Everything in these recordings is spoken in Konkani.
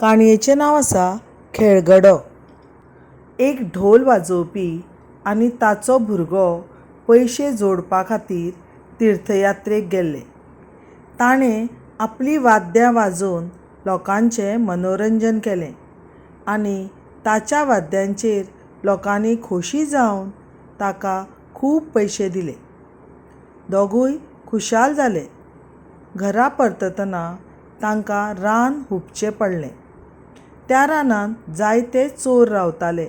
काणयेचें नांव आसा खेळगडो. एक ढोल वाजोवपी आनी ताचो भुरगो पयशे जोडपा खातीर तीर्थयात्रेक गेल्ले. ताणें आपलीं वाद्यां वाजोवन लोकांचें मनोरंजन केलें आनी ताच्या वाद्यांचेर लोकांनी खोशी जावन ताका खूब पयशे दिले. दोगूय खुशाल जाले. घरा परततना तांकां रान हुपचें पडलें. त्या रानांत जायते चोर रावताले.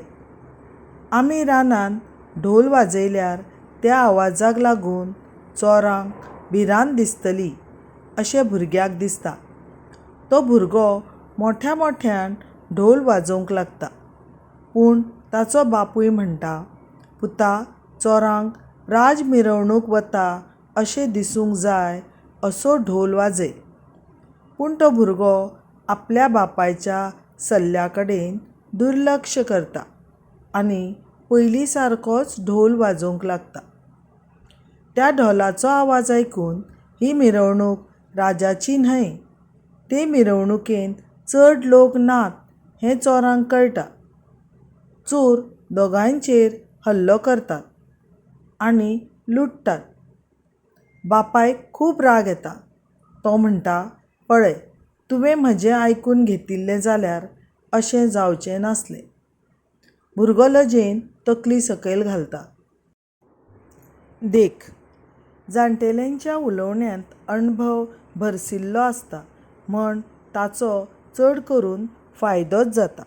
आमी रानांत ढोल वाजयल्यार त्या आवाजाक लागून चोरांक भिरांत दिसतली अशें भुरग्याक दिसता. तो भुरगो मोठ्या मोठ्यान ढोल वाजोवंक लागता. पूण ताचो बापूय म्हणटा, पुता, चोरांक राज मिरवणूक वता अशें दिसूंक जाय असो ढोल वाजय. पूण तो भुरगो आपल्या बापायच्या सल्ल्या कडेन दुर्लक्ष करता आनी पयलीं सारकोच ढोल वाजोवंक लागता. त्या ढोलाचो आवाज आयकून ही मिरवणूक राजाची न्हय, ते मिरवणुकेंत चड लोक नात हें चोरांक कळटा. चोर दोगांयचेर हल्लो करतात आनी लुटतात. बापायक खूब राग येता. तो म्हणटा, पळय, तुवें म्हजें आयकून घेतिल्लें जाल्यार अशें जावचें नासलें. भुरगो लजेन तकली सकयल घालता. देख, जाण्टेल्यांच्या उलोवण्यांत अणभव भरसिल्लो आसता म्हण ताचो चड करून फायदोच जाता.